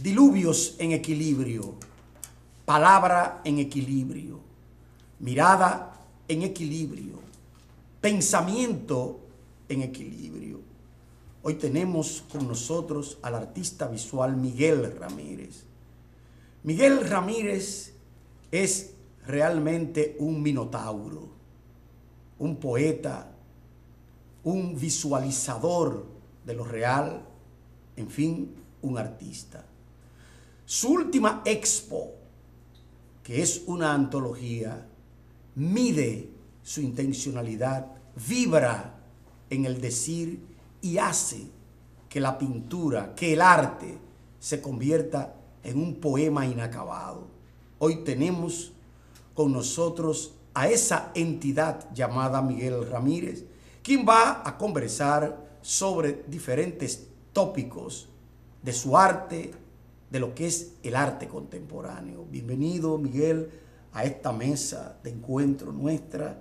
Diluvios en equilibrio, palabra en equilibrio, mirada en equilibrio, pensamiento en equilibrio. Hoy tenemos con nosotros al artista visual Miguel Ramírez. Miguel Ramírez es realmente un minotauro, un poeta, un visualizador de lo real, en fin, un artista. Su última expo, que es una antología, mide su intencionalidad, vibra en el decir y hace que la pintura, que el arte se convierta en un poema inacabado. Hoy tenemos con nosotros a esa entidad llamada Miguel Ramírez, quien va a conversar sobre diferentes tópicos de su arte, de lo que es el arte contemporáneo. Bienvenido, Miguel, a esta mesa de encuentro nuestra,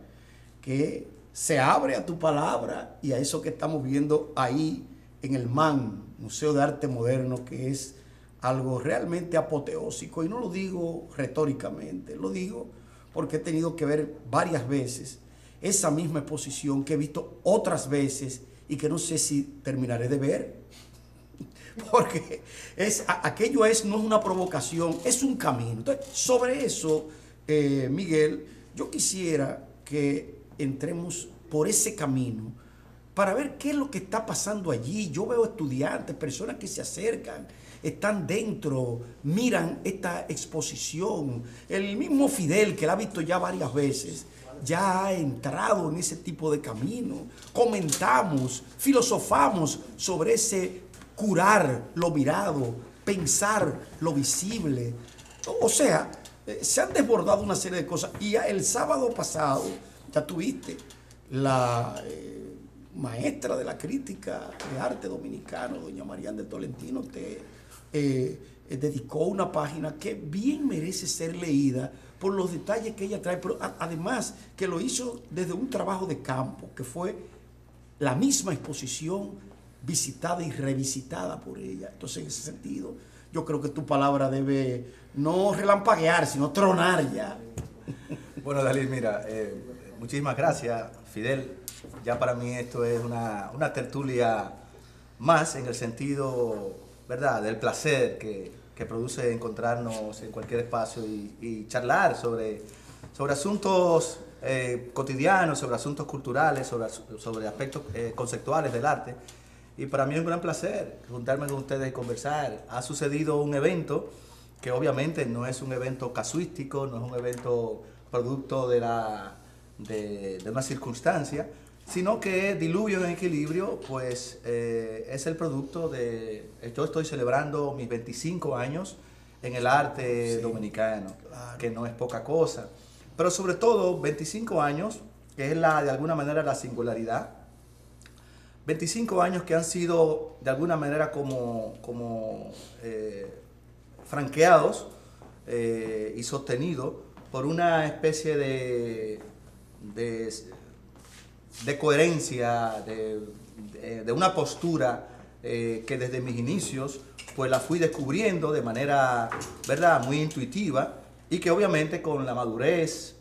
que se abre a tu palabra y a eso que estamos viendo ahí en el MAN, Museo de Arte Moderno, que es algo realmente apoteósico. Y no lo digo retóricamente, lo digo porque he tenido que ver varias veces esa misma exposición que he visto otras veces y que no sé si terminaré de ver. Porque aquello no es una provocación, es un camino. Entonces, sobre eso, Miguel, yo quisiera que entremos por ese camino para ver qué es lo que está pasando allí. Yo veo estudiantes, personas que se acercan, están dentro, miran esta exposición. El mismo Fidel, que la ha visto ya varias veces, ya ha entrado en ese tipo de camino. Comentamos, filosofamos sobre ese curar lo mirado, pensar lo visible. O sea, se han desbordado una serie de cosas. Y el sábado pasado, ya tuviste la maestra de la crítica de arte dominicano, doña Marian de Tolentino, te dedicó una página que bien merece ser leída por los detalles que ella trae, pero además que lo hizo desde un trabajo de campo, que fue la misma exposición visitada y revisitada por ella. Entonces, en ese sentido, yo creo que tu palabra debe no relampaguear, sino tronar ya. Bueno, Dalí, mira, muchísimas gracias, Fidel. Ya para mí esto es una tertulia más en el sentido, ¿verdad?, del placer que produce encontrarnos en cualquier espacio y charlar sobre asuntos cotidianos, sobre asuntos culturales, sobre aspectos conceptuales del arte. Y para mí es un gran placer juntarme con ustedes y conversar. Ha sucedido un evento que obviamente no es un evento casuístico, no es un evento producto de una circunstancia, sino que Diluvio en Equilibrio, pues es el producto de... Yo estoy celebrando mis 25 años en el arte dominicano, claro, que no es poca cosa. Pero sobre todo 25 años, que es de alguna manera la singularidad. 25 años que han sido de alguna manera como franqueados y sostenidos por una especie de coherencia, de una postura que desde mis inicios pues la fui descubriendo de manera, ¿verdad?, muy intuitiva, y que obviamente con la madurez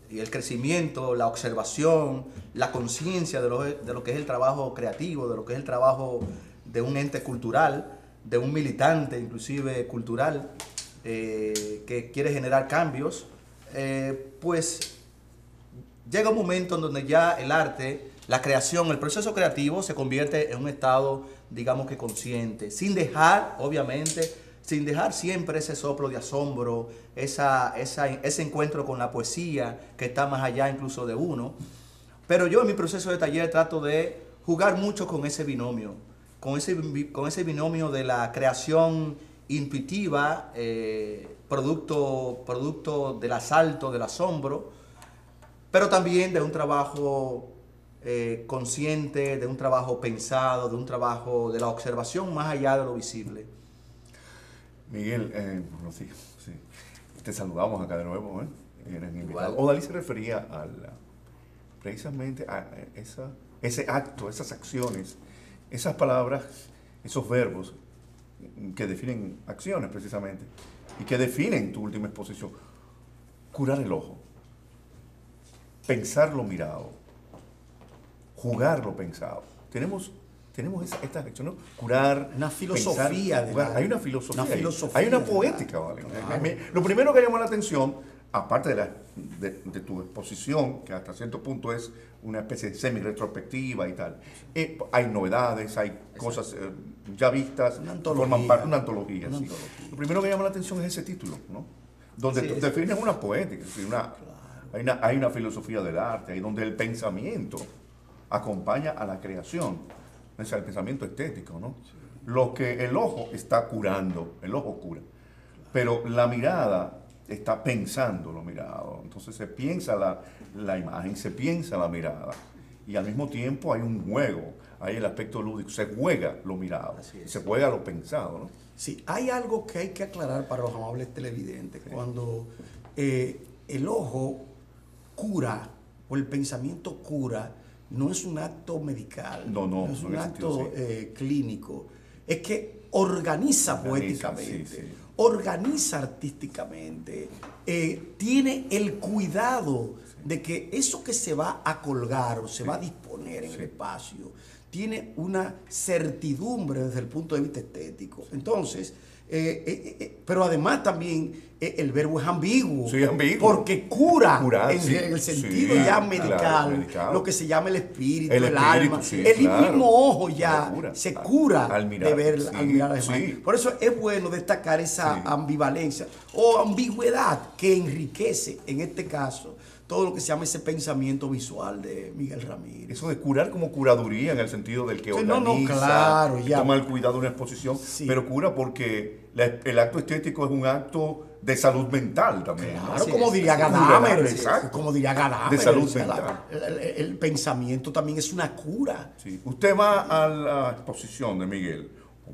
y el crecimiento, la observación, la conciencia de lo que es el trabajo creativo, de lo que es el trabajo de un ente cultural, de un militante inclusive cultural que quiere generar cambios, pues llega un momento en donde ya el arte, la creación, el proceso creativo se convierte en un estado, digamos que consciente, sin dejar, obviamente, sin dejar siempre ese soplo de asombro, ese encuentro con la poesía que está más allá incluso de uno. Pero yo en mi proceso de taller trato de jugar mucho con ese binomio, con ese binomio de la creación intuitiva, producto del asalto, del asombro, pero también de un trabajo consciente, de un trabajo pensado, de un trabajo de la observación más allá de lo visible. Miguel, bueno, sí, te saludamos acá de nuevo, eres invitado. Odalí se refería precisamente a ese acto, esas acciones, esas palabras, esos verbos que definen acciones precisamente y que definen tu última exposición. Curar el ojo, pensar lo mirado, jugar lo pensado. Tenemos estas acciones, ¿no? Curar, una filosofía pensar, jugar. Hay una filosofía, hay una poética, ¿vale? Claro. Lo primero que llamó la atención, aparte de tu exposición, que hasta cierto punto es una especie de semi-retrospectiva y tal, hay novedades, hay cosas ya vistas, forman parte de una antología. Sí. Lo primero que llama la atención es ese título, ¿no? Donde tú defines una poética, es decir, hay una filosofía del arte, ahí donde el pensamiento acompaña a la creación, o sea, el pensamiento estético, ¿no? Sí. Lo que el ojo está curando, el ojo cura, pero la mirada está pensando lo mirado, entonces se piensa la imagen, se piensa la mirada, y al mismo tiempo hay un juego, hay el aspecto lúdico, se juega lo mirado, se juega lo pensado, ¿no? Sí, hay algo que hay que aclarar para los amables televidentes. Sí. Cuando el ojo cura o el pensamiento cura, no es un acto medical, no es un acto clínico, es que organiza poéticamente, organiza artísticamente, tiene el cuidado de que eso que se va a colgar o se va a disponer en el espacio tiene una certidumbre desde el punto de vista estético. Entonces, pero además también el verbo es ambiguo, porque cura en el sentido ya medical, lo que se llama el espíritu, el alma, mismo ojo ya se cura al ver, al mirar a las imágenes. Por eso es bueno destacar esa ambivalencia o ambigüedad que enriquece en este caso todo lo que se llama ese pensamiento visual de Miguel Ramírez. Eso de curar como curaduría en el sentido del que organiza, toma el cuidado de una exposición, pero cura porque el acto estético es un acto de salud mental también. Claro, como diría Gadamer, de salud mental. El pensamiento también es una cura. Sí. Usted va a la exposición de Miguel,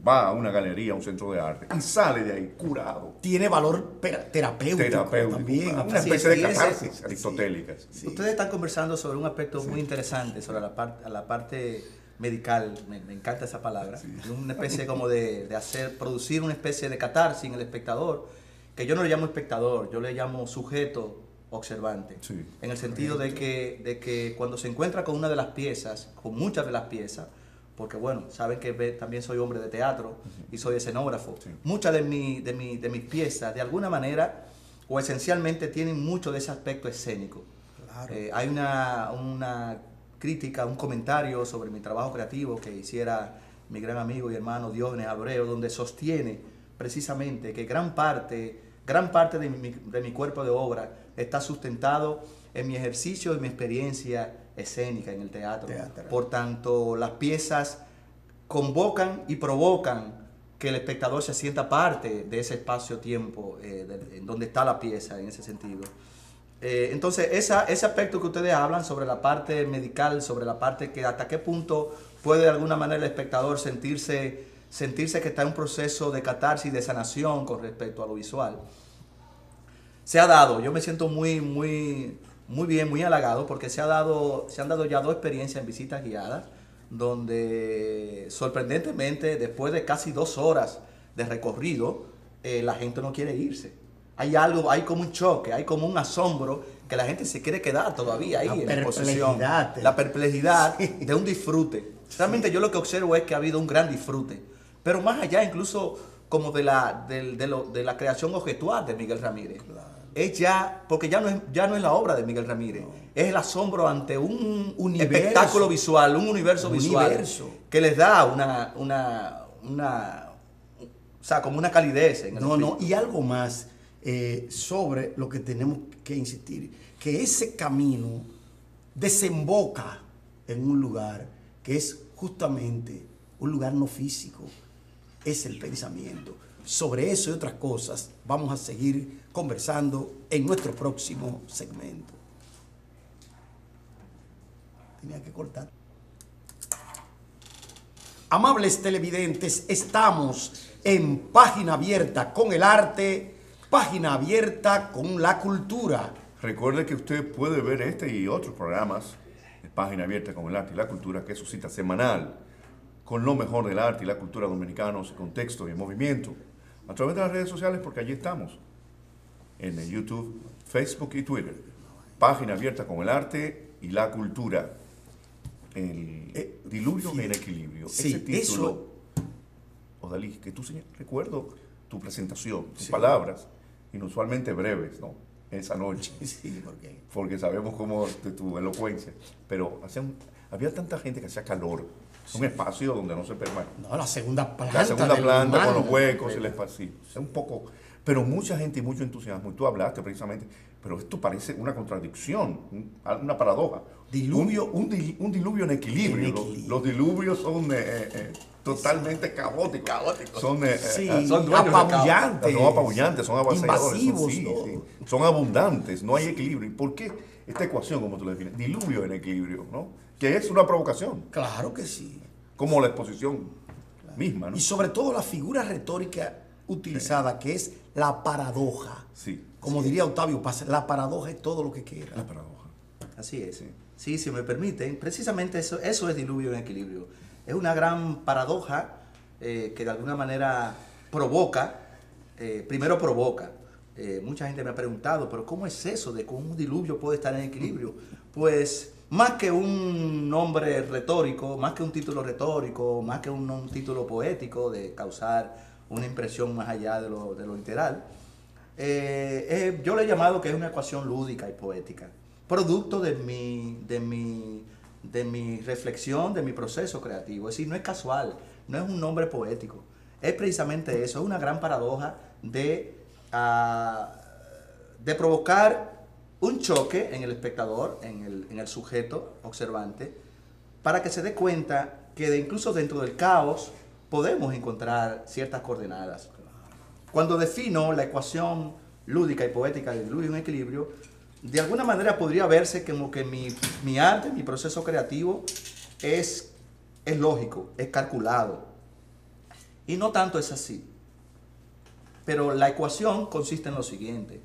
va a una galería, a un centro de arte y sale de ahí curado. Tiene valor terapéutico también. Una especie de catarsis aristotélica. Sí. Ustedes están conversando sobre un aspecto muy interesante, sobre la parte medical, me encanta esa palabra, una especie como de producir una especie de catarsis en el espectador, que yo no le llamo espectador, yo le llamo sujeto observante, en el sentido de que cuando se encuentra con una de las piezas, con muchas de las piezas, porque bueno, saben que también soy hombre de teatro y soy escenógrafo. Muchas de mis piezas, de alguna manera, o esencialmente, tienen mucho de ese aspecto escénico. Claro. Hay una crítica, un comentario sobre mi trabajo creativo que hiciera mi gran amigo y hermano Diógenes Abreu, donde sostiene precisamente que gran parte de mi cuerpo de obra está sustentado en mi ejercicio y mi experiencia escénica en el teatro. Por tanto, las piezas convocan y provocan que el espectador se sienta parte de ese espacio-tiempo en donde está la pieza, en ese sentido. Entonces, ese aspecto que ustedes hablan sobre la parte medical, sobre la parte que hasta qué punto puede de alguna manera el espectador sentirse que está en un proceso de catarsis, de sanación con respecto a lo visual, se ha dado. Yo me siento muy bien, muy halagado, porque se han dado ya 2 experiencias en visitas guiadas, donde sorprendentemente, después de casi 2 horas de recorrido, la gente no quiere irse. Hay como un choque, hay como un asombro, que la gente se quiere quedar todavía ahí en la exposición. La perplejidad de un disfrute. Realmente yo lo que observo es que ha habido un gran disfrute, pero más allá incluso como de la creación objetual de Miguel Ramírez. Claro. Es ya, porque ya no es la obra de Miguel Ramírez, es el asombro ante un espectáculo visual, un universo visual que les da como una calidez en el espíritu. Y algo más sobre lo que tenemos que insistir, que ese camino desemboca en un lugar que es justamente un lugar no físico, es el pensamiento. Sobre eso y otras cosas vamos a seguir conversando en nuestro próximo segmento. Tenía que cortar. Amables televidentes, estamos en Página Abierta con el arte, Página Abierta con la cultura. Recuerde que usted puede ver este y otros programas de Página Abierta con el arte y la cultura, que es su cita semanal con lo mejor del arte y la cultura dominicanos, contexto y en movimiento, a través de las redes sociales, porque allí estamos, en el YouTube, Facebook y Twitter. Página abierta con el arte y la cultura. El diluvio en equilibrio. Sí, ese título, Odalis, que tú recuerdo tu presentación, tus palabras, inusualmente breves, ¿no? Esa noche. Sí, porque sabemos cómo de tu elocuencia. Pero había tanta gente que hacía calor. Un espacio donde no se permanece. No, la segunda planta. La segunda planta con los huecos y el el espacio. Es un poco. Pero mucha gente y mucho entusiasmo. Y tú hablaste precisamente. Pero esto parece una contradicción, una paradoja. Diluvio. Un diluvio en equilibrio. Los diluvios son totalmente caóticos. Son apabullantes. Son apabullantes, son avasalladores. Invasivos. Son abundantes. No hay equilibrio. ¿Y por qué esta ecuación, como tú la defines? Diluvio en equilibrio, ¿no? Que es una provocación. Claro que sí. Como la exposición misma, ¿no? Y sobre todo la figura retórica utilizada, que es la paradoja. Sí. Como diría Octavio Paz, la paradoja es todo lo que queda. La paradoja. Así es. Sí, si me permiten, precisamente eso es diluvio en equilibrio. Es una gran paradoja que de alguna manera provoca, primero provoca. Mucha gente me ha preguntado, pero ¿cómo es eso de que un diluvio puede estar en equilibrio? Pues más que un nombre retórico, más que un título retórico, más que un título poético de causar una impresión más allá de lo literal, yo le he llamado que es una ecuación lúdica y poética, producto de mi reflexión, de mi proceso creativo. Es decir, no es casual, no es un nombre poético, es precisamente eso, es una gran paradoja de provocar un choque en el espectador, en el sujeto observante, para que se dé cuenta que incluso dentro del caos podemos encontrar ciertas coordenadas. Cuando defino la ecuación lúdica y poética de diluvio en equilibrio, de alguna manera podría verse como que mi arte, mi proceso creativo es lógico, es calculado. Y no tanto es así. Pero la ecuación consiste en lo siguiente.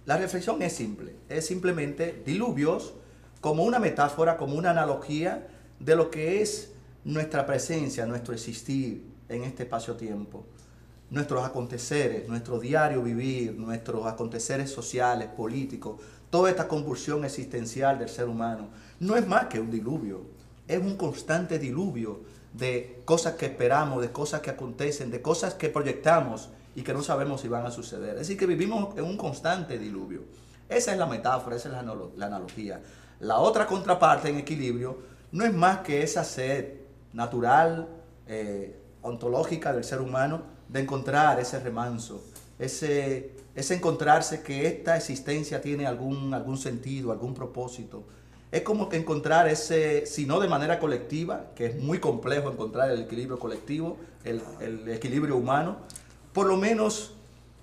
La reflexión es simple, es simplemente diluvios como una metáfora, como una analogía de lo que es nuestra presencia, nuestro existir en este espacio-tiempo, nuestros aconteceres, nuestro diario vivir, nuestros aconteceres sociales, políticos, toda esta convulsión existencial del ser humano. No es más que un diluvio, es un constante diluvio de cosas que esperamos, de cosas que acontecen, de cosas que proyectamos y que no sabemos si van a suceder. Es decir, que vivimos en un constante diluvio. Esa es la metáfora, esa es la analogía. La otra contraparte en equilibrio no es más que esa sed natural, ontológica del ser humano, de encontrar ese remanso, ese encontrarse que esta existencia tiene algún sentido, algún propósito. Es como que encontrar ese, si no de manera colectiva, que es muy complejo encontrar el equilibrio colectivo, el equilibrio humano, por lo menos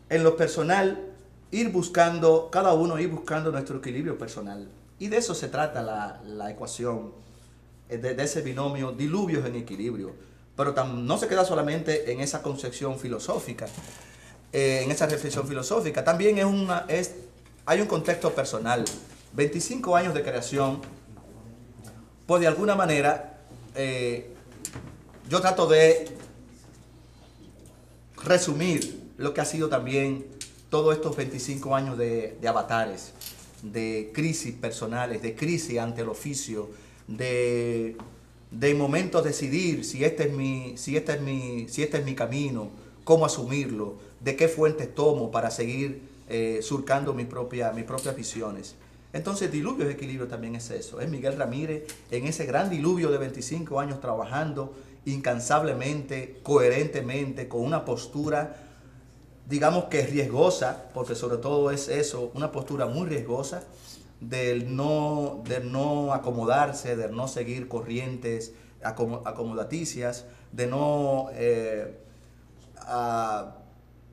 en lo personal, cada uno ir buscando nuestro equilibrio personal. Y de eso se trata la ecuación, de ese binomio diluvios en equilibrio. Pero no se queda solamente en esa concepción filosófica, en esa reflexión filosófica. También hay un contexto personal. 25 años de creación, pues de alguna manera yo trato de resumir lo que ha sido también todos estos 25 años de avatares, de crisis personales, de crisis ante el oficio, de momentos decidir si este es mi camino, cómo asumirlo, de qué fuentes tomo para seguir surcando mis propias visiones. Entonces, diluvio de equilibrio también es eso. Es Miguel Ramírez en ese gran diluvio de 25 años trabajando incansablemente, coherentemente, con una postura, digamos que riesgosa, porque sobre todo es eso, una postura muy riesgosa, del no acomodarse, de no seguir corrientes acomodaticias, de no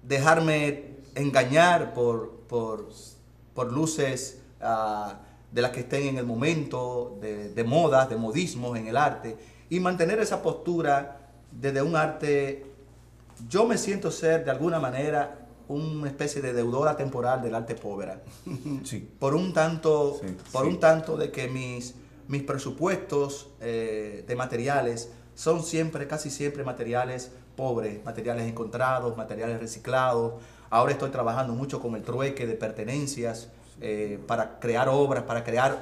dejarme engañar por luces de las que estén en el momento, de modas, de modismos en el arte, y mantener esa postura desde un arte. Yo me siento ser de alguna manera una especie de deudora temporal del arte povera. Sí. Por un tanto de que mis presupuestos de materiales son siempre, casi siempre materiales pobres, materiales encontrados, materiales reciclados. Ahora estoy trabajando mucho con el trueque de pertenencias para crear obras, para crear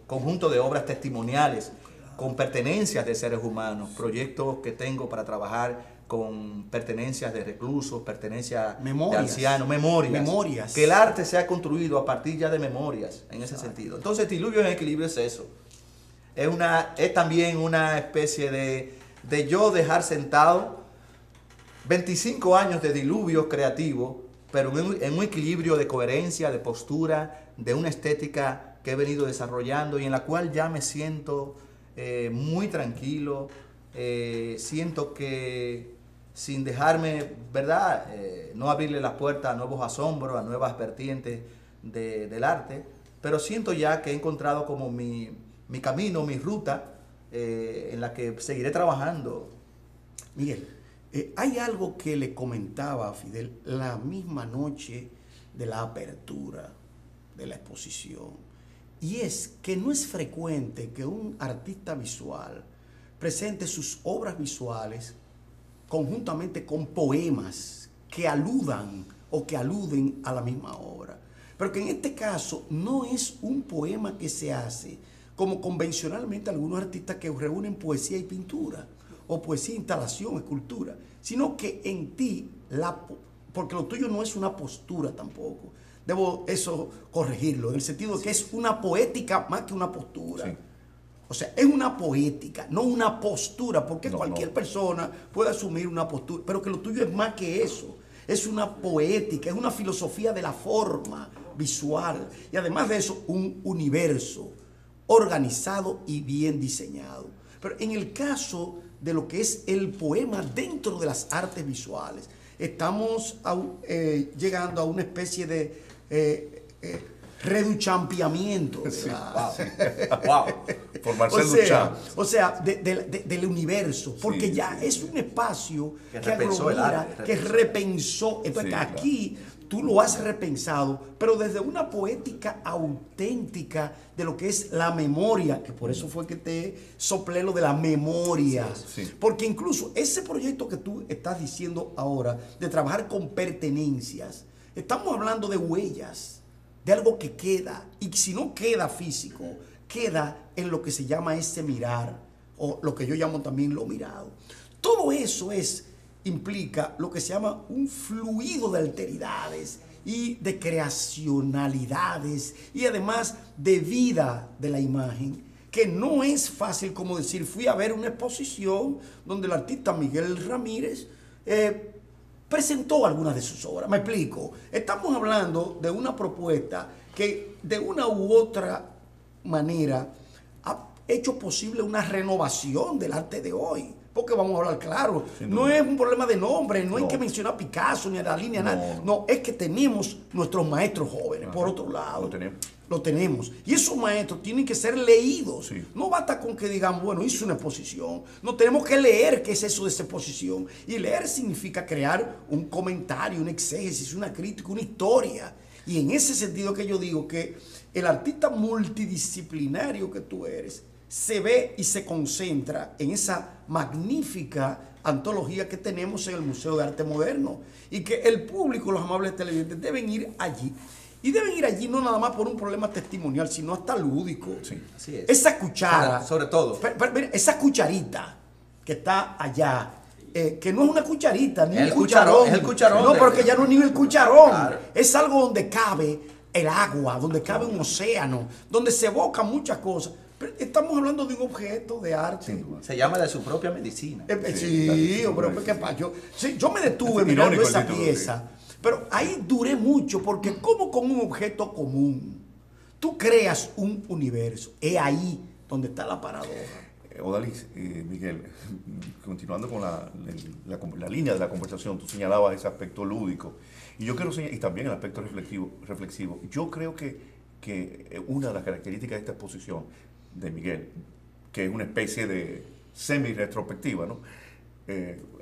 conjunto de obras testimoniales con pertenencias de seres humanos, proyectos que tengo para trabajar con pertenencias de reclusos, pertenencias de ancianos, memorias. Que el arte se ha construido a partir ya de memorias, en ese sentido. Entonces, Diluvio en Equilibrio es eso. Es también una especie de yo dejar sentado 25 años de diluvio creativo, pero en un equilibrio de coherencia, de postura, de una estética que he venido desarrollando y en la cual ya me siento muy tranquilo. Siento que sin dejarme, ¿verdad? No abrirle las puertas a nuevos asombros, a nuevas vertientes del arte, pero siento ya que he encontrado como mi camino, mi ruta en la que seguiré trabajando. Miguel, hay algo que le comentaba a Fidel la misma noche de la apertura de la exposición, y es que no es frecuente que un artista visual presente sus obras visuales conjuntamente con poemas que aludan o que aluden a la misma obra. Pero que en este caso no es un poema que se hace como convencionalmente algunos artistas que reúnen poesía y pintura, o poesía, instalación, escultura, sino que en ti, porque lo tuyo no es una postura tampoco, debo eso corregirlo, en el sentido de que es una poética más que una postura. Sí. O sea, es una poética, no una postura, porque cualquier persona puede asumir una postura, pero que lo tuyo es más que eso. Es una poética, es una filosofía de la forma visual y además de eso, un universo organizado y bien diseñado. Pero en el caso de lo que es el poema dentro de las artes visuales, estamos llegando a una especie de reduchampiamiento. Sí, wow. Por Marcel Duchamp. O sea, del universo, porque ya es un espacio que aglomera, que repensó. Entonces, aquí tú lo has repensado, pero desde una poética auténtica de lo que es la memoria, que por eso fue que te soplé lo de la memoria. Porque incluso ese proyecto que tú estás diciendo ahora, de trabajar con pertenencias, estamos hablando de huellas, de algo que queda, y si no queda físico, queda en lo que se llama ese mirar, o lo que yo llamo también lo mirado. Todo eso implica lo que se llama un fluido de alteridades y de creacionalidades, y además de vida de la imagen, que no es fácil como decir, fui a ver una exposición donde el artista Miguel Ramírez presentó algunas de sus obras. Me explico. Estamos hablando de una propuesta que de una u otra manera ha hecho posible una renovación del arte de hoy. Porque vamos a hablar claro, no es un problema de nombre, no hay que mencionar a Picasso ni a la línea, nada. No, es que tenemos nuestros maestros jóvenes, por otro lado. Lo tenemos. Y esos maestros tienen que ser leídos. Sí. No basta con que digamos, bueno, hice una exposición. No, tenemos que leer qué es eso de esa exposición. Y leer significa crear un comentario, una exégesis, una crítica, una historia. Y en ese sentido que yo digo que el artista multidisciplinario que tú eres se ve y se concentra en esa magnífica antología que tenemos en el Museo de Arte Moderno. Y que el público, los amables televidentes, deben ir allí. Y deben ir allí no nada más por un problema testimonial, sino hasta lúdico. Sí, así es. Esa cuchara. Sobre todo. Mira, esa cucharita que está allá, que no es una cucharita, ni el cucharón. Es el cucharón. No, pero que ya no es ni el cucharón. Claro. Es algo donde cabe el agua, donde cabe un océano, donde se evocan muchas cosas. Pero estamos hablando de un objeto de arte. Se llama de su propia medicina. Yo me detuve mirando esa pieza. Pero ahí duré mucho, porque como con un objeto común tú creas un universo. Es ahí donde está la paradoja. Odalis, Miguel, continuando con la línea de la conversación, tú señalabas ese aspecto lúdico. Y yo quiero señalar, y también el aspecto reflexivo. Yo creo que una de las características de esta exposición de Miguel, que es una especie de semi-retrospectiva, ¿no?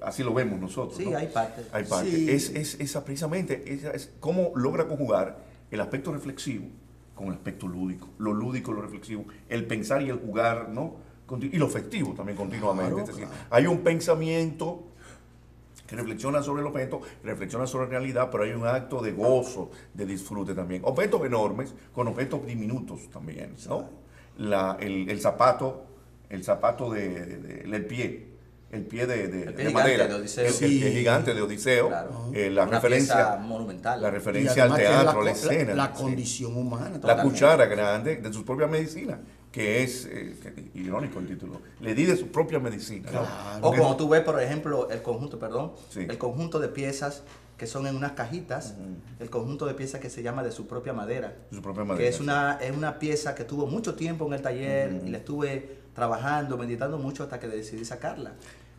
Así lo vemos nosotros. Sí, ¿no? Hay parte. Hay parte. Sí. Es precisamente cómo logra conjugar el aspecto reflexivo con el aspecto lúdico. Lo lúdico, lo reflexivo, el pensar y el jugar, ¿no? y lo festivo también continuamente. Claro, Es decir, claro. hay un pensamiento que reflexiona sobre el objeto, reflexiona sobre la realidad, pero hay un acto de gozo, de disfrute también. Objetos enormes con objetos diminutos también, ¿no? El zapato del pie. El pie de madera, de Odiseo. el pie gigante de Odiseo, Claro. la Una referencia, pieza monumental. la Y referencia al además que es teatro, a la escena. la sí. condición humana. La totalmente. cuchara grande de su propia medicina, que es irónico el título. Le di de su propia medicina. ¿no? Claro. O como tú ves, por ejemplo, el conjunto, Sí. el conjunto de piezas que son en unas cajitas, el conjunto de piezas que se llama de su propia madera. De su propia madera, Que es sí. una pieza que tuvo mucho tiempo en el taller y la estuve trabajando, meditando mucho hasta que decidí sacarla.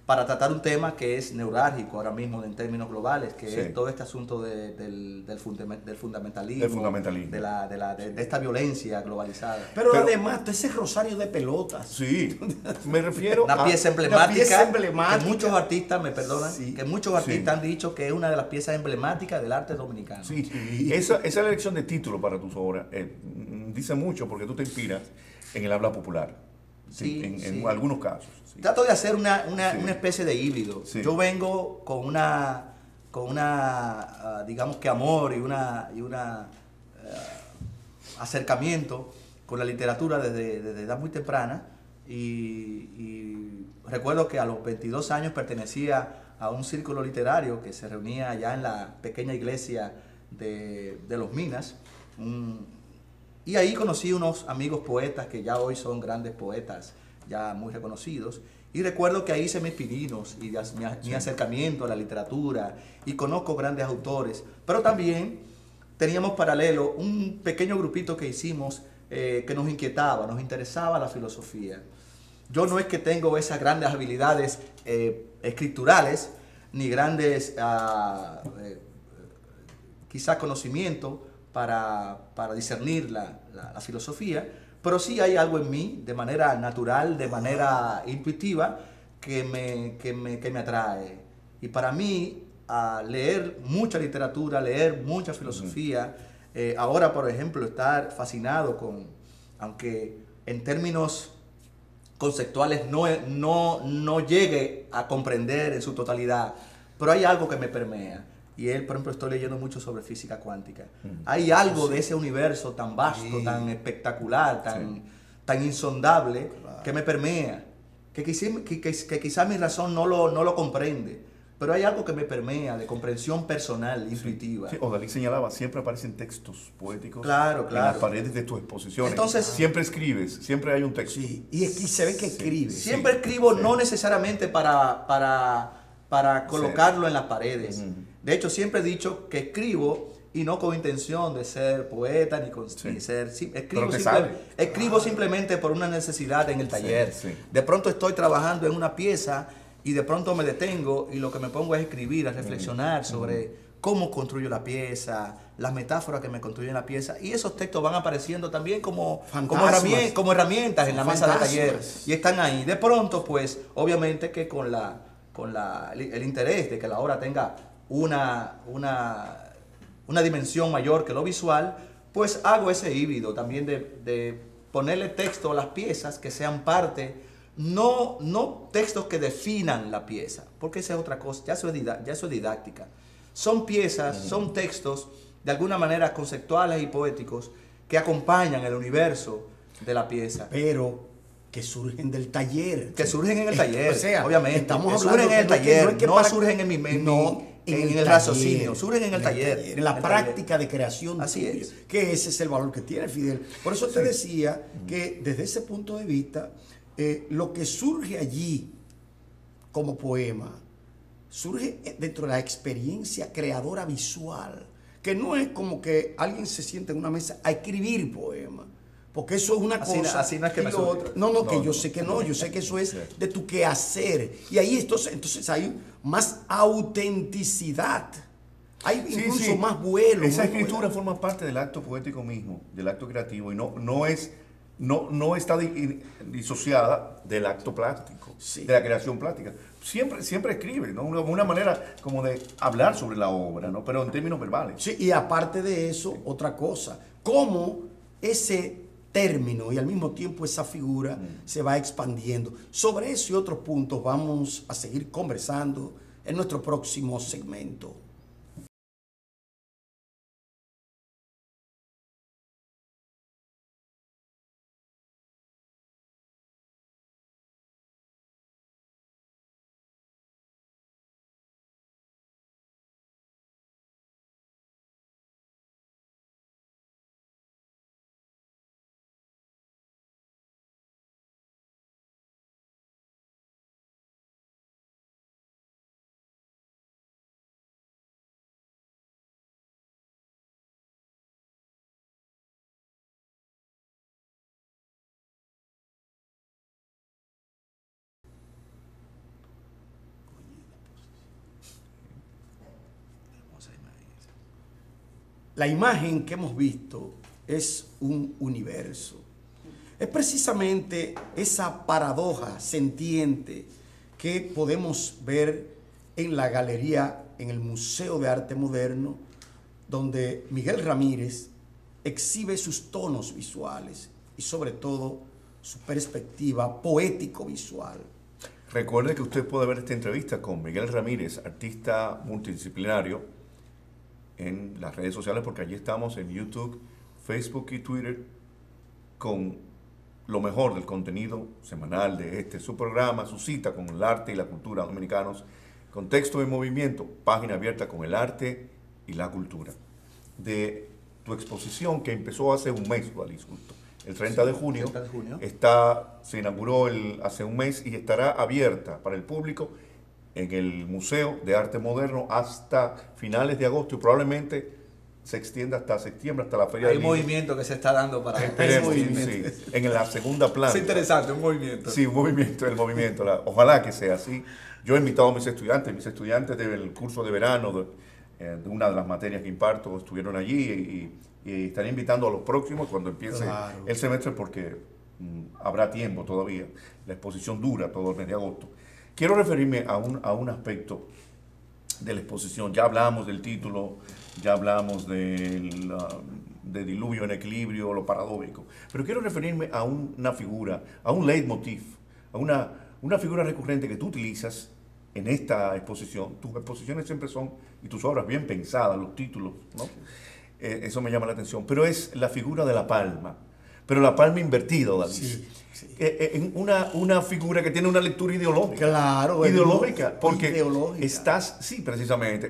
Para tratar un tema que es neurálgico ahora mismo en términos globales, que Sí. es todo este asunto del fundamentalismo, Del fundamentalismo. de esta violencia globalizada. Pero además, ese rosario de pelotas. Sí, me refiero Una pieza emblemática, una pieza emblemática. que muchos artistas, me perdonan, Sí. que muchos artistas Sí. han dicho que es una de las piezas emblemáticas del arte dominicano. Sí, esa elección de título para tus obras dice mucho porque tú te inspiras en el habla popular. Sí, en sí. algunos casos. Sí. Trato de hacer una Sí. especie de híbrido. Sí. Yo vengo con una digamos que amor y una acercamiento con la literatura desde edad muy temprana y recuerdo que a los 22 años pertenecía a un círculo literario que se reunía allá en la pequeña iglesia de Los Minas. Y ahí conocí unos amigos poetas que ya hoy son grandes poetas, ya muy reconocidos. Y recuerdo que ahí hice mis pininos y mi acercamiento a la literatura y conozco grandes autores. Pero también teníamos paralelo un pequeño grupito que hicimos que nos inquietaba, nos interesaba la filosofía. Yo no es que tengo esas grandes habilidades escriturales, ni grandes quizá conocimiento para discernir la filosofía, pero sí hay algo en mí, de manera natural, de manera intuitiva, que me atrae. Y para mí, leer mucha literatura, leer mucha filosofía, ahora, por ejemplo, estar fascinado con, aunque en términos conceptuales no llegue a comprender en su totalidad, pero hay algo que me permea. Y él, por ejemplo, estoy leyendo mucho sobre física cuántica. Hay algo de ese universo tan vasto, tan espectacular, tan insondable, que me permea. Que quizá mi razón no lo comprende. Pero hay algo que me permea, de comprensión personal, intuitiva. Sí, Odalí señalaba, siempre aparecen textos poéticos Claro, en las claro. paredes de tus exposiciones. Entonces- siempre escribes, siempre hay un texto. Sí, y aquí se ve que escribe. Siempre Sí, escribo sí. no necesariamente para colocarlo en las paredes. De hecho, siempre he dicho que escribo y no con intención de ser poeta ni ser... Pero te sale. Escribo simplemente por una necesidad en el taller. sí. De pronto estoy trabajando en una pieza y de pronto me detengo y lo que me pongo es escribir, a reflexionar sobre cómo construyo la pieza, las metáforas que me construyen la pieza. Y esos textos van apareciendo también como Fantasmas. como herramientas en la mesa del taller. Fantasmas. Y están ahí. De pronto, pues, obviamente que con el interés de que la obra tenga una dimensión mayor que lo visual, pues hago ese híbrido también de ponerle texto a las piezas que sean parte, no textos que definan la pieza, porque esa es otra cosa, ya eso es didáctica. Son piezas, son textos de alguna manera conceptuales y poéticos que acompañan el universo de la pieza. Pero que surgen del taller. Que surgen en el taller, O sea, obviamente. estamos Que hablando surgen en el que no es que- taller, no es que no para- surgen en mi mente, no, en el taller, raciocinio, surgen en el taller. en la en el práctica de creación Así tuya, es. que ese es el valor que tiene Fidel. Por eso te decía que desde ese punto de vista, lo que surge allí como poema, surge dentro de la experiencia creadora visual, que no es como que alguien se siente en una mesa a escribir poema, porque eso es una Así cosa. así no es que y me lo surge. otro- no, que yo sé que no, yo sé que eso es de tu quehacer. Y ahí entonces hay más autenticidad. Hay Sí, incluso sí. más vuelo. Esa más escritura vuelo. forma parte del acto poético mismo, del acto creativo, y no está disociada del acto plástico, Sí. de la creación plástica. Siempre escribe, ¿no? Una manera como de hablar sobre la obra, ¿no? Pero en términos verbales. Sí, y aparte de eso, otra cosa, cómo ese término y al mismo tiempo esa figura se va expandiendo. Sobre eso y otros puntos vamos a seguir conversando en nuestro próximo segmento. La imagen que hemos visto es un universo. Es precisamente esa paradoja sentiente que podemos ver en la galería, en el Museo de Arte Moderno, donde Miguel Ramírez exhibe sus tonos visuales y sobre todo su perspectiva poético-visual. Recuerde que usted puede ver esta entrevista con Miguel Ramírez, artista multidisciplinario, en las redes sociales, porque allí estamos en YouTube, Facebook y Twitter con lo mejor del contenido semanal de su programa, su cita con el arte y la cultura dominicanos, Contexto en Movimiento, página abierta con el arte y la cultura. De tu exposición que empezó hace un mes, Dalis, justo, el 30 de junio, se inauguró hace un mes y estará abierta para el público en el Museo de Arte Moderno hasta finales de agosto y probablemente se extienda hasta septiembre, hasta la Feria del Libro. Hay un movimiento que se está dando para Esperemos, sí, en la segunda planta. Es interesante, un movimiento. Sí, un movimiento, el movimiento. Ojalá que sea así. Yo he invitado a mis estudiantes del curso de verano de una de las materias que imparto, estuvieron allí y estaré invitando a los próximos cuando empiece el semestre porque habrá tiempo todavía. La exposición dura todo el mes de agosto. Quiero referirme a un aspecto de la exposición. Ya hablamos del título, ya hablamos de diluvio en equilibrio, lo paradójico, pero quiero referirme a una figura, a un leitmotiv, a una figura recurrente que tú utilizas en esta exposición. Tus exposiciones siempre son, y tus obras bien pensadas, los títulos, ¿no? Eso me llama la atención, pero es la figura de la palma, pero la palma invertida, David. Sí. Una figura que tiene una lectura ideológica. Claro, ideológica, porque ideológica. Estás, sí, precisamente,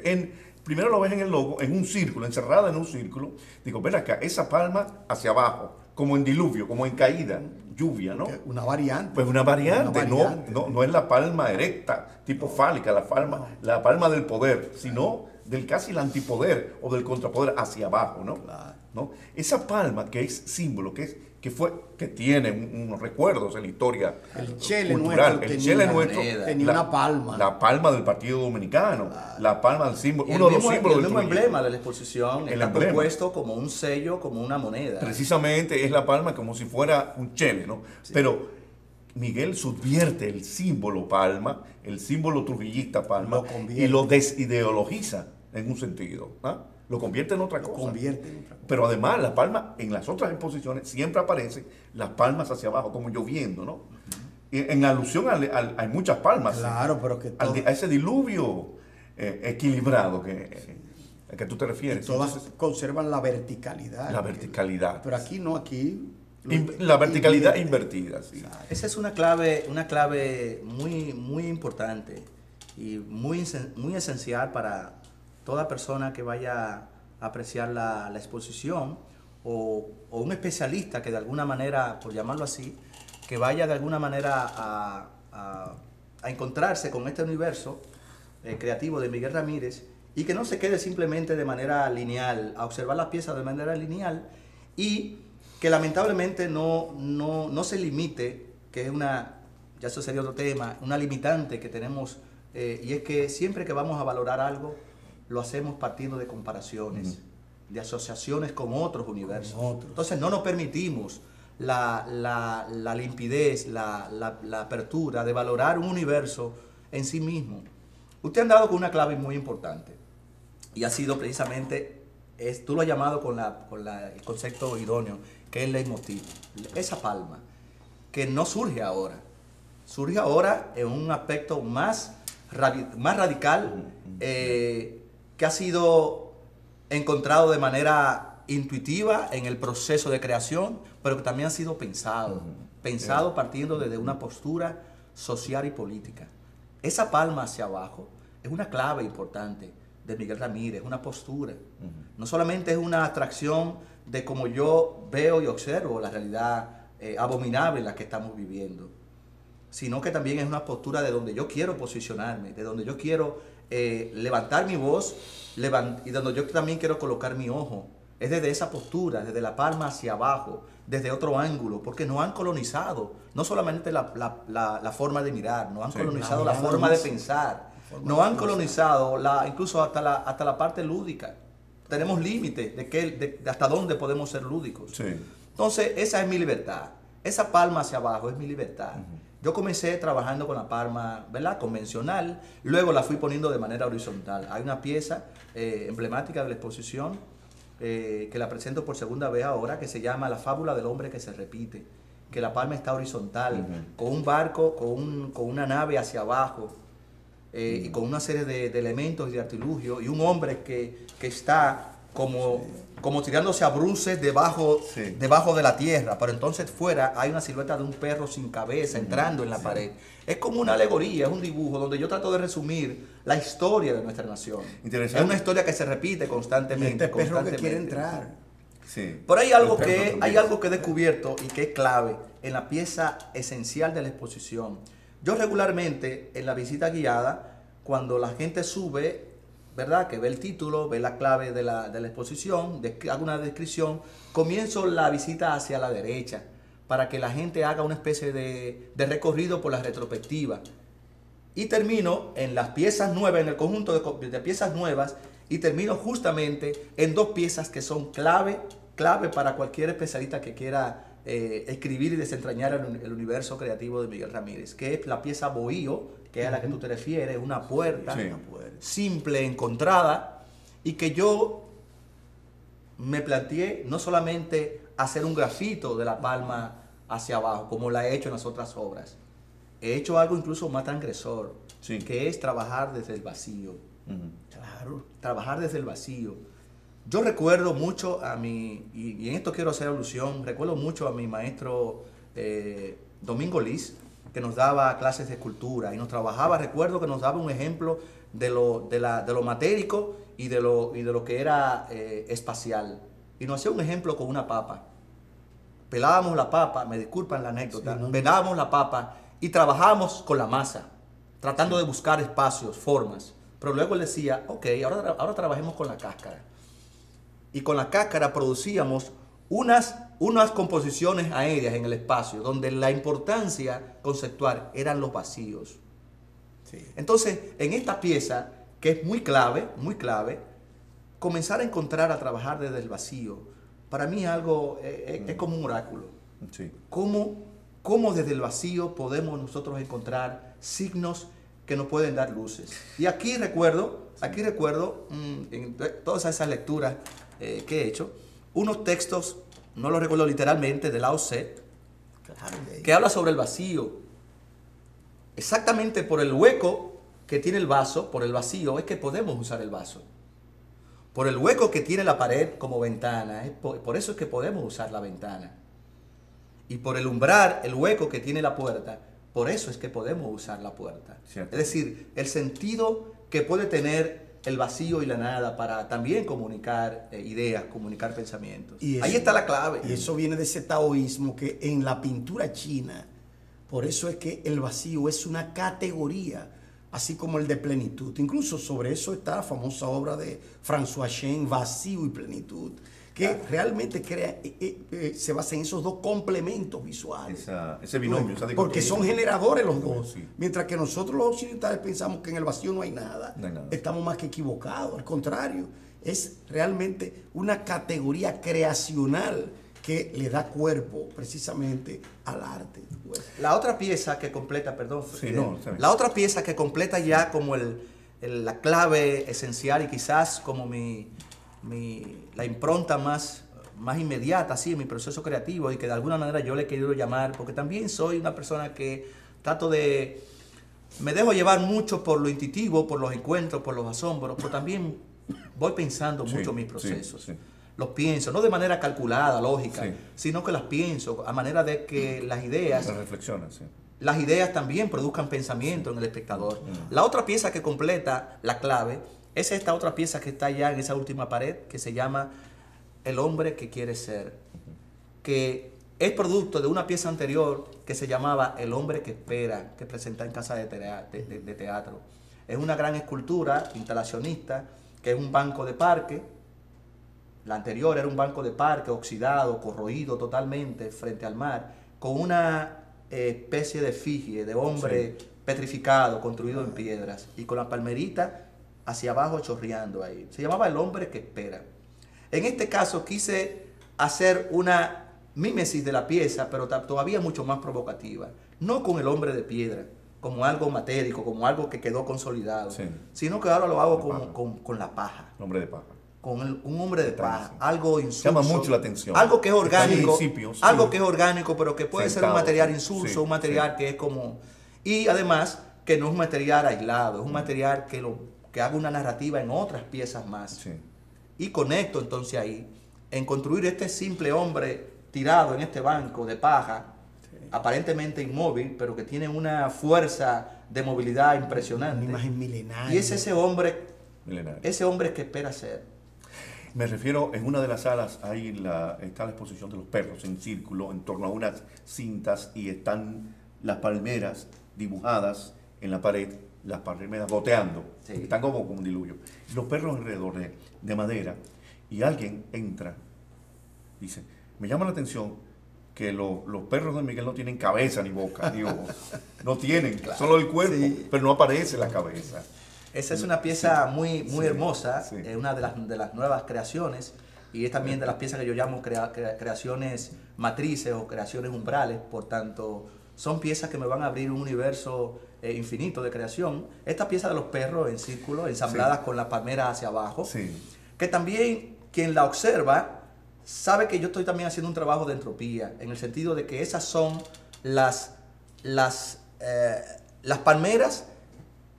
primero lo ves en el logo, en un círculo, encerrada en un círculo. Digo, ven acá, esa palma hacia abajo, como en diluvio, como en caída, lluvia, ¿no? Una variante. Pues una variante. No es la palma erecta, tipo fálica, la palma del poder, sino del casi el antipoder o del contrapoder hacia abajo, ¿no? Claro. ¿No? Esa palma que es símbolo, que tiene unos recuerdos en la historia cultural. El Chele nuestro tenía una palma. La palma del Partido Dominicano, la palma del símbolo, uno de los símbolos del emblema de la exposición está propuesto como un sello, como una moneda. Precisamente es la palma como si fuera un Chele, ¿no? Sí. Pero Miguel subvierte el símbolo palma, el símbolo trujillista palma, y lo desideologiza en un sentido, ¿no? Lo convierte en otra cosa. Pero además, la palma, en las otras exposiciones, siempre aparecen las palmas hacia abajo, como lloviendo, ¿no? En alusión hay muchas palmas. Claro, pero que a ese diluvio equilibrado que tú te refieres. Y todas conservan la verticalidad. La verticalidad. Pero aquí no, aquí... La verticalidad invertida, sí. Esa es una clave muy, muy importante y muy esencial para toda persona que vaya a apreciar la exposición o un especialista que de alguna manera, por llamarlo así, que vaya de alguna manera a encontrarse con este universo creativo de Miguel Ramírez y que no se quede simplemente de manera lineal, a observar las piezas de manera lineal y que lamentablemente no se limite, que es ya eso sería otro tema, una limitante que tenemos y es que siempre que vamos a valorar algo, lo hacemos partiendo de comparaciones, de asociaciones con otros universos. Entonces no nos permitimos la limpidez, la apertura de valorar un universo en sí mismo. Usted ha dado con una clave muy importante y ha sido precisamente, tú lo has llamado con el concepto idóneo, que es el leitmotiv. Esa palma, que no surge ahora. Surge ahora en un aspecto más radical, que ha sido encontrado de manera intuitiva en el proceso de creación, pero que también ha sido pensado partiendo desde una postura social y política. Esa palma hacia abajo es una clave importante de Miguel Ramírez, una postura. No solamente es una atracción de cómo yo veo y observo la realidad abominable en la que estamos viviendo, sino que también es una postura de donde yo quiero posicionarme, de donde yo quiero levantar mi voz y donde yo también quiero colocar mi ojo. Es desde esa postura, desde la palma hacia abajo, desde otro ángulo, porque nos han colonizado, no solamente la forma de mirar, nos han colonizado la forma de pensar, nos han colonizado incluso hasta la parte lúdica. Tenemos límites de hasta dónde podemos ser lúdicos. Sí. Entonces, esa es mi libertad. Esa palma hacia abajo es mi libertad. Yo comencé trabajando con la palma, ¿verdad?, convencional, luego la fui poniendo de manera horizontal. Hay una pieza emblemática de la exposición que la presento por segunda vez ahora, que se llama La fábula del hombre que se repite, que la palma está horizontal, con un barco, con una nave hacia abajo, y con una serie de elementos y de artilugios, y un hombre que está como tirándose a bruces debajo de la tierra, pero entonces fuera hay una silueta de un perro sin cabeza entrando en la pared. Es como una alegoría, es un dibujo donde yo trato de resumir la historia de nuestra nación. Interesante. Es una historia que se repite constantemente. Este perro que quiere entrar. Sí. Pero hay algo que he descubierto y que es clave en la pieza esencial de la exposición. Yo regularmente en la visita guiada, cuando la gente sube, ¿verdad?, que ve el título, ve la clave de la exposición, hago una descripción, comienzo la visita hacia la derecha para que la gente haga una especie de recorrido por la retrospectiva. Y termino en las piezas nuevas, en el conjunto de piezas nuevas, y termino justamente en dos piezas que son clave para cualquier especialista que quiera escribir y desentrañar el universo creativo de Miguel Ramírez, que es la pieza Bohío, que es a la que tú te refieres, una puerta simple, encontrada, y que yo me planteé no solamente hacer un grafito de la palma hacia abajo, como la he hecho en las otras obras. He hecho algo incluso más transgresor, que es trabajar desde el vacío. Claro, trabajar desde el vacío. Yo recuerdo mucho y en esto quiero hacer alusión, recuerdo mucho a mi maestro Domingo Liz, que nos daba clases de escultura y nos trabajaba, recuerdo que nos daba un ejemplo de lo matérico y de lo que era espacial. Y nos hacía un ejemplo con una papa. Pelábamos la papa, me disculpan la anécdota, pelábamos la papa y trabajábamos con la masa, tratando de buscar espacios, formas. Pero luego él decía, ok, ahora trabajemos con la cáscara. Y con la cáscara producíamos unas composiciones aéreas en el espacio, donde la importancia conceptual eran los vacíos. Entonces, en esta pieza, que es muy clave, comenzar a trabajar desde el vacío, para mí es como un oráculo. ¿Cómo desde el vacío podemos nosotros encontrar signos que nos pueden dar luces? Y aquí recuerdo, en todas esas lecturas que he hecho, unos textos, no los recuerdo literalmente, de Lao Tse, que habla sobre el vacío. Exactamente por el hueco que tiene el vaso, por el vacío, es que podemos usar el vaso. Por el hueco que tiene la pared como ventana, por eso es que podemos usar la ventana. Y por el umbral, el hueco que tiene la puerta, por eso es que podemos usar la puerta. Cierto. Es decir, el sentido que puede tener el vacío y la nada para también comunicar ideas, comunicar pensamientos. Ahí está la clave. Y eso viene de ese taoísmo que en la pintura china, por eso es que el vacío es una categoría, así como el de plenitud. Incluso sobre eso está la famosa obra de François Chen, Vacío y Plenitud, que realmente se basa en esos dos complementos visuales. Ese binomio. Porque son generadores los dos. Mientras que nosotros los occidentales pensamos que en el vacío no hay nada. Estamos más que equivocados. Al contrario, es realmente una categoría creacional que le da cuerpo precisamente al arte. La otra pieza que completa, la otra pieza que completa ya como la clave esencial y quizás como la impronta más más inmediata así en mi proceso creativo y que de alguna manera yo le he querido llamar, porque también soy una persona que me dejo llevar mucho por lo intuitivo, por los encuentros, por los asombros, pero también voy pensando mucho mis procesos. Sí. Los pienso, no de manera calculada, lógica, Sí. sino que las pienso a manera de que las ideas... Las reflexiones, sí. Las ideas también produzcan pensamiento en el espectador. La otra pieza que completa la clave es esta otra pieza que está ya en esa última pared, que se llama El hombre que quiere ser, que es producto de una pieza anterior que se llamaba El hombre que espera, que presenta en Casa de Teatro. Es una gran escultura instalacionista, que es un banco de parque. La anterior era un banco de parque oxidado, corroído totalmente frente al mar, con una especie de efigie de hombre petrificado, construido en piedras, y con la palmerita hacia abajo chorreando ahí. Se llamaba El hombre que espera. En este caso quise hacer una mímesis de la pieza, pero todavía mucho más provocativa. No con el hombre de piedra, como algo matérico, como algo que quedó consolidado, sino que ahora lo hago con la paja. Hombre de paja. Con un hombre de paja, algo insulso. Llama mucho la atención. Algo que es orgánico, algo sí. que es orgánico, pero que puede ser un material insulso, un material que es como... Y además, que no es un material aislado, es un material que haga una narrativa en otras piezas más. Sí. Y conecto entonces ahí, en construir este simple hombre tirado en este banco de paja, aparentemente inmóvil, pero que tiene una fuerza de movilidad impresionante. Una imagen milenaria. Y es ese hombre que espera ser. Me refiero, en una de las salas está la exposición de los perros en círculo en torno a unas cintas y están las palmeras dibujadas en la pared, las palmeras goteando, están como un diluvio. Los perros alrededor de madera, y alguien entra, dice, me llama la atención que los perros de Miguel no tienen cabeza ni boca, digo, no tienen, solo el cuerpo, pero no aparece la cabeza. Esa es una pieza muy hermosa, es una de las nuevas creaciones, y es también de las piezas que yo llamo creaciones matrices o creaciones umbrales. Por tanto, son piezas que me van a abrir un universo infinito de creación. Esta pieza de los perros en círculo, ensambladas con la palmera hacia abajo, que también quien la observa sabe que yo estoy también haciendo un trabajo de entropía, en el sentido de que esas son las palmeras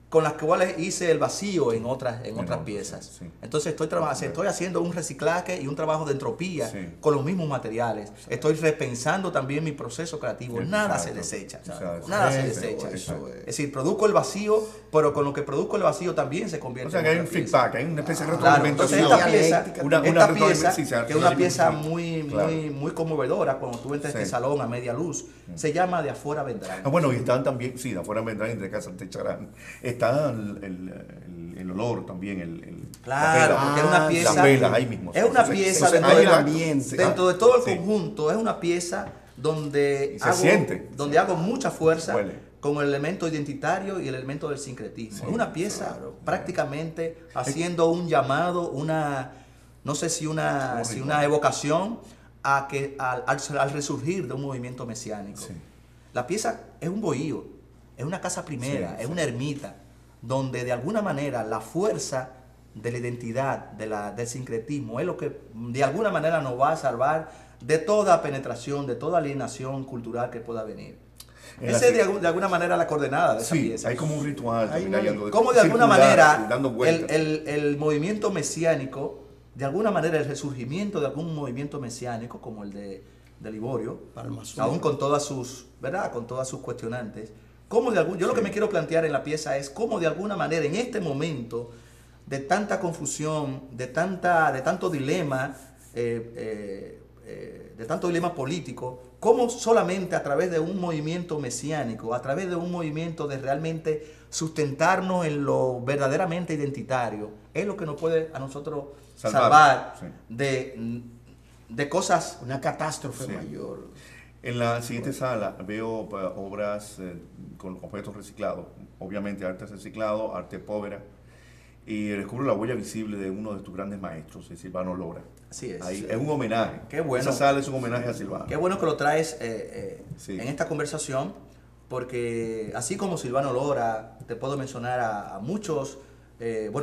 con las cuales hice el vacío en otras piezas. Entonces estoy haciendo un reciclaje y un trabajo de entropía con los mismos materiales. Estoy repensando también mi proceso creativo. Nada se desecha. Nada se desecha. Es decir, produzco el vacío, pero con lo que produzco el vacío también se convierte en otra que hay un feedback, hay una especie de retroalimentación. Entonces esta pieza, que es una pieza muy conmovedora, cuando tú entras a este salón a media luz, se llama De afuera vendrán. Bueno, y están también, de afuera vendrán, de casa te echarán. Está el olor también, claro, porque es una pieza, las velas ahí mismo. Es una pieza dentro de todo el conjunto, es una pieza donde hago mucha fuerza con el elemento identitario y el elemento del sincretismo. Es una pieza prácticamente haciendo un llamado, no sé si una evocación al resurgir de un movimiento mesiánico. La pieza es un bohío, es una casa primera, es una ermita, donde de alguna manera la fuerza de la identidad, del sincretismo, es lo que de alguna manera nos va a salvar de toda penetración, de toda alienación cultural que pueda venir. Esa es de alguna manera la coordenada de esa pieza. Hay como un ritual. Como de alguna manera el movimiento mesiánico, de alguna manera el resurgimiento de algún movimiento mesiánico, como el de Liborio, aún con todas sus, ¿verdad? Con todas sus cuestionantes, yo lo que me quiero plantear en la pieza es cómo de alguna manera en este momento de tanta confusión, de tanto dilema, de tanto dilema político, cómo solamente a través de un movimiento mesiánico, a través de un movimiento de realmente sustentarnos en lo verdaderamente identitario, es lo que nos puede a nosotros salvar de cosas. Una catástrofe mayor. En la siguiente sala veo obras con objetos reciclados, obviamente arte reciclado, arte povera, y descubro la huella visible de uno de tus grandes maestros, Silvano Lora. Así es. Ahí, es un homenaje. Qué bueno. Esa sala es un homenaje a Silvano. Qué bueno que lo traes en esta conversación, porque así como Silvano Lora, te puedo mencionar a muchos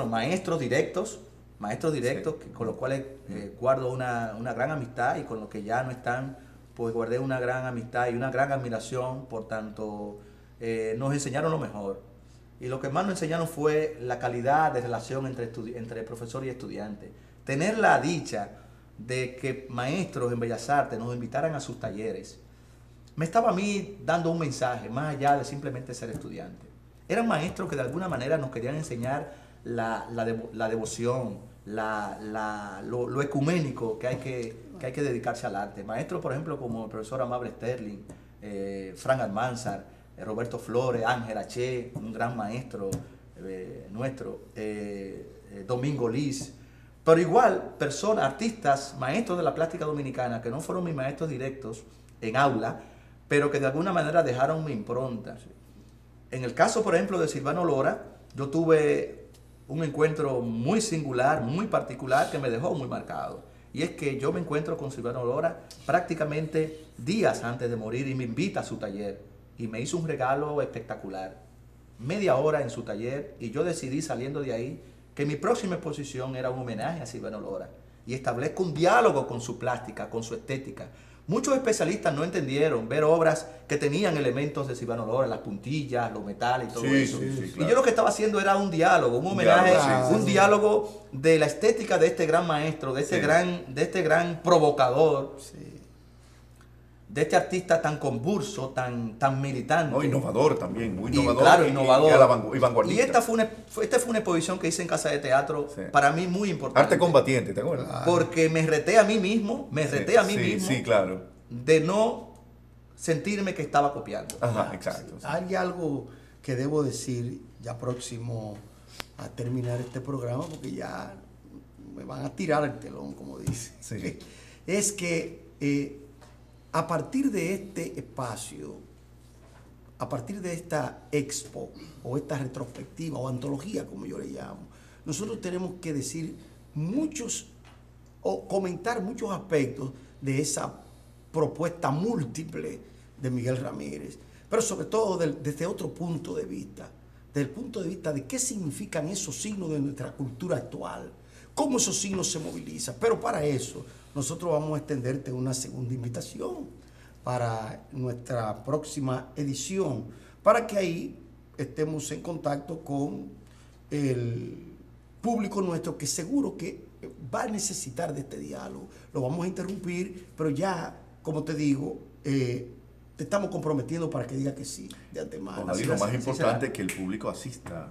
maestros directos, maestros directos con los cuales guardo una gran amistad, y con los que ya no están, pues guardé una gran amistad y una gran admiración. Por tanto, nos enseñaron lo mejor. Y lo que más nos enseñaron fue la calidad de relación entre profesor y estudiante. Tener la dicha de que maestros en Bellas Artes nos invitaran a sus talleres, me estaba a mí dando un mensaje, más allá de simplemente ser estudiante. Eran maestros que de alguna manera nos querían enseñar la devoción, lo ecuménico que hay que dedicarse al arte. Maestros, por ejemplo, como el profesor Amable Sterling, Frank Almanzar, Roberto Flores, Ángel H., un gran maestro nuestro, Domingo Liz. Pero igual, personas, artistas, maestros de la plástica dominicana, que no fueron mis maestros directos en aula, pero que de alguna manera dejaron mi impronta. En el caso, por ejemplo, de Silvano Lora, yo tuve un encuentro muy singular, muy particular, que me dejó muy marcado. Y es que yo me encuentro con Silvano Lora prácticamente días antes de morir, y me invita a su taller. Y me hizo un regalo espectacular. Media hora en su taller, y yo decidí, saliendo de ahí, que mi próxima exposición era un homenaje a Silvano Lora. Y establezco un diálogo con su plástica, con su estética. Muchos especialistas no entendieron ver obras que tenían elementos de Silvano Lora, las puntillas, los metales y todo eso. Sí, claro. Y yo lo que estaba haciendo era un diálogo, un homenaje, un diálogo de la estética de este gran maestro, de este gran provocador, de este artista tan convulso, tan militante. No, innovador también, muy innovador. Claro, innovador. Y vanguardista. Y esta fue una exposición que hice en Casa de Teatro, para mí muy importante. Arte combatiente, ¿te acuerdas? Porque me reté a mí mismo, Sí, claro. de no sentirme que estaba copiando. Ajá, exacto. Sí. Hay algo que debo decir ya próximo a terminar este programa, porque ya me van a tirar el telón, como dice. Sí. Es que a partir de este espacio, a partir de esta expo, o esta retrospectiva, o antología, como yo le llamo, nosotros tenemos que decir o comentar muchos aspectos de esa propuesta múltiple de Miguel Ramírez, pero sobre todo desde otro punto de vista, desde el punto de vista de qué significan esos signos de nuestra cultura actual, cómo esos signos se movilizan. Pero para eso nosotros vamos a extenderte una segunda invitación para nuestra próxima edición, para que ahí estemos en contacto con el público nuestro, que seguro que va a necesitar de este diálogo. Lo vamos a interrumpir, pero ya, como te digo, te estamos comprometiendo para que diga que sí, de antemano. Lo más importante es que el público asista.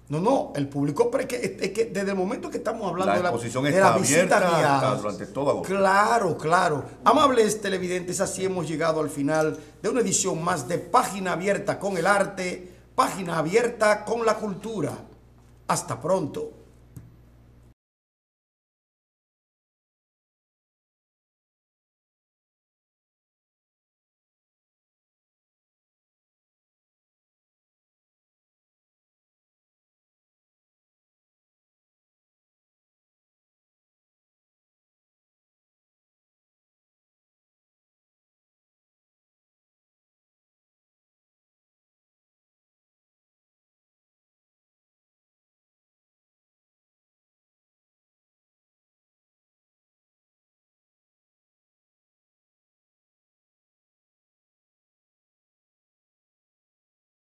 No, el público, pero es que desde el momento que estamos hablando la exposición está abierta durante toda agosto. Claro. Amables televidentes, así hemos llegado al final de una edición más de Página Abierta con el Arte, Página Abierta con la Cultura. Hasta pronto.